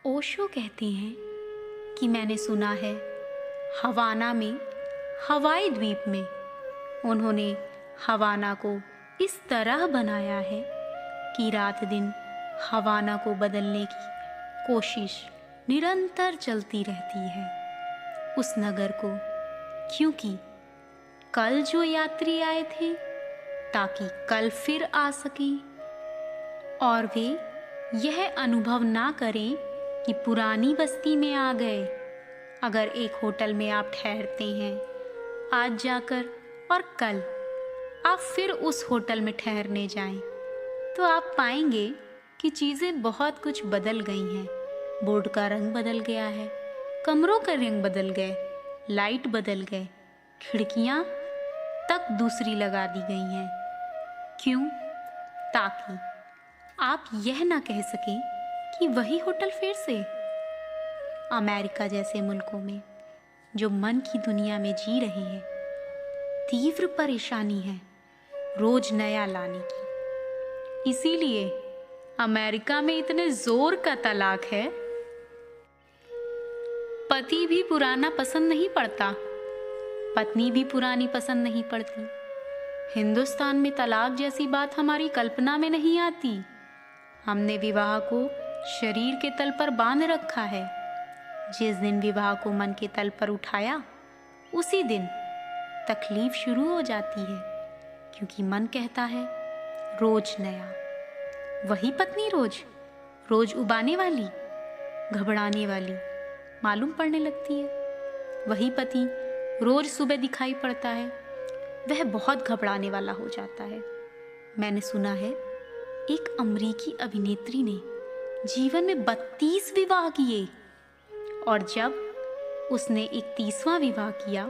ओशो कहते हैं कि मैंने सुना है हवाना में, हवाई द्वीप में, उन्होंने हवाना को इस तरह बनाया है कि रात दिन हवाना को बदलने की कोशिश निरंतर चलती रहती है उस नगर को, क्योंकि कल जो यात्री आए थे ताकि कल फिर आ सकें और वे यह अनुभव ना करें कि पुरानी बस्ती में आ गए। अगर एक होटल में आप ठहरते हैं आज जाकर और कल आप फिर उस होटल में ठहरने जाएं, तो आप पाएंगे कि चीज़ें बहुत कुछ बदल गई हैं। बोर्ड का रंग बदल गया है, कमरों का रंग बदल गए, लाइट बदल गए, खिड़कियाँ तक दूसरी लगा दी गई हैं। क्यों? ताकि आप यह ना कह सकें कि वही होटल फिर से। अमेरिका जैसे मुल्कों में जो मन की दुनिया में जी रहे हैं, तीव्र परेशानी है रोज नया लाने की। इसीलिए अमेरिका में इतने जोर का तलाक है। पति भी पुराना पसंद नहीं पड़ता, पत्नी भी पुरानी पसंद नहीं पड़ती। हिंदुस्तान में तलाक जैसी बात हमारी कल्पना में नहीं आती। हमने विवाह को शरीर के तल पर बांध रखा है। जिस दिन विवाह को मन के तल पर उठाया, उसी दिन तकलीफ शुरू हो जाती है, क्योंकि मन कहता है रोज नया। वही पत्नी रोज रोज उबाने वाली, घबराने वाली मालूम पड़ने लगती है। वही पति रोज सुबह दिखाई पड़ता है, वह बहुत घबराने वाला हो जाता है। मैंने सुना है एक अमरीकी अभिनेत्री ने जीवन में 32 विवाह किए, और जब उसने 31वां विवाह किया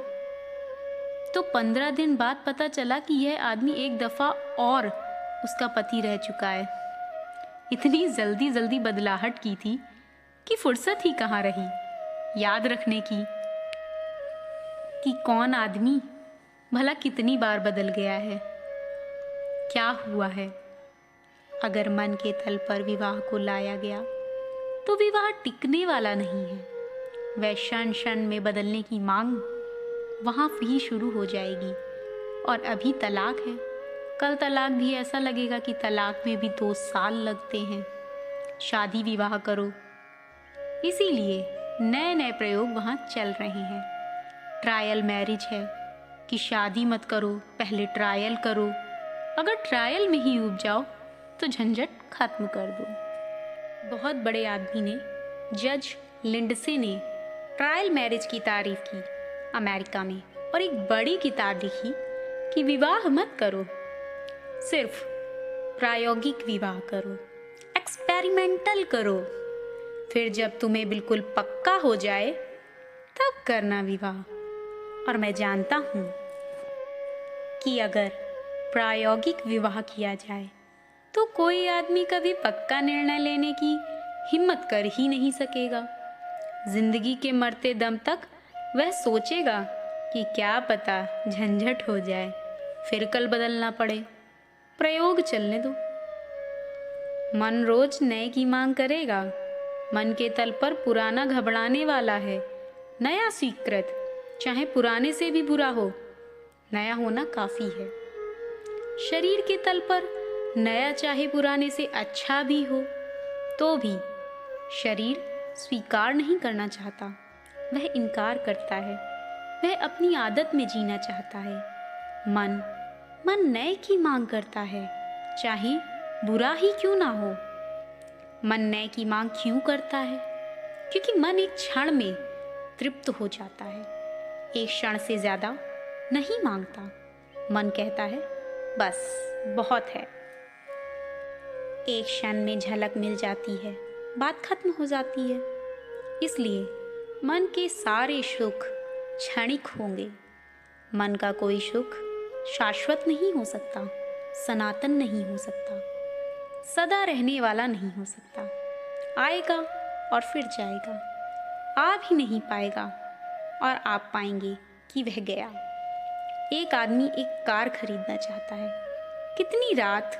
तो 15 दिन बाद पता चला कि यह आदमी एक दफा और उसका पति रह चुका है। इतनी जल्दी जल्दी बदलाहट की थी कि फुर्सत ही कहाँ रही याद रखने की कि कौन आदमी भला कितनी बार बदल गया है, क्या हुआ है। अगर मन के तल पर विवाह को लाया गया तो विवाह टिकने वाला नहीं है। वह क्षण क्षण में बदलने की मांग वहाँ भी शुरू हो जाएगी। और अभी तलाक है, कल तलाक भी ऐसा लगेगा कि तलाक में भी 2 साल लगते हैं। शादी विवाह करो, इसीलिए नए नए प्रयोग वहाँ चल रहे हैं। ट्रायल मैरिज है कि शादी मत करो, पहले ट्रायल करो। अगर ट्रायल में ही उब जाओ तो झंझट खत्म कर दो। बहुत बड़े आदमी ने, जज लिंडसे ने ट्रायल मैरिज की तारीफ की अमेरिका में, और एक बड़ी किताब लिखी कि विवाह मत करो, सिर्फ प्रायोगिक विवाह करो, एक्सपेरिमेंटल करो। फिर जब तुम्हें बिल्कुल पक्का हो जाए तब करना विवाह। और मैं जानता हूँ कि अगर प्रायोगिक विवाह किया जाए तो कोई आदमी कभी पक्का निर्णय लेने की हिम्मत कर ही नहीं सकेगा। जिंदगी के मरते दम तक वह सोचेगा कि क्या पता झंझट हो जाए, फिर कल बदलना पड़े। प्रयोग चलने दो। मन रोज नए की मांग करेगा। मन के तल पर पुराना घबराने वाला है, नया स्वीकृत चाहे पुराने से भी बुरा हो, नया होना काफी है। शरीर के तल पर नया चाहे पुराने से अच्छा भी हो, तो भी शरीर स्वीकार नहीं करना चाहता, वह इनकार करता है। वह अपनी आदत में जीना चाहता है। मन नए की मांग करता है, चाहे बुरा ही क्यों ना हो। मन नए की मांग क्यों करता है? क्योंकि मन एक क्षण में तृप्त हो जाता है, एक क्षण से ज्यादा नहीं मांगता। मन कहता है बस बहुत है। एक क्षण में झलक मिल जाती है, बात खत्म हो जाती है। इसलिए मन के सारे सुख क्षणिक होंगे। मन का कोई सुख शाश्वत नहीं हो सकता, सनातन नहीं हो सकता, सदा रहने वाला नहीं हो सकता। आएगा और फिर जाएगा, आ भी नहीं पाएगा और आप पाएंगे कि वह गया। एक आदमी एक कार खरीदना चाहता है, कितनी रात,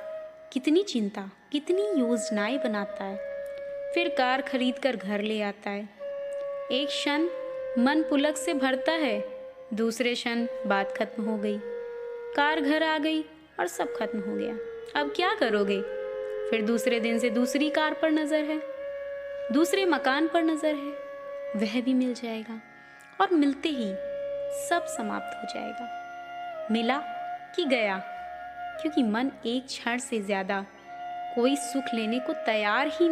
कितनी चिंता, कितनी योजनाएं बनाता है, फिर कार खरीद कर घर ले आता है। एक क्षण मन पुलक से भरता है, दूसरे क्षण बात खत्म हो गई। कार घर आ गई और सब खत्म हो गया। अब क्या करोगे? फिर दूसरे दिन से दूसरी कार पर नजर है, दूसरे मकान पर नजर है, वह भी मिल जाएगा और मिलते ही सब समाप्त हो जाएगा। मिला कि गया, क्योंकि मन एक क्षण से ज्यादा कोई सुख लेने को तैयार ही नहीं।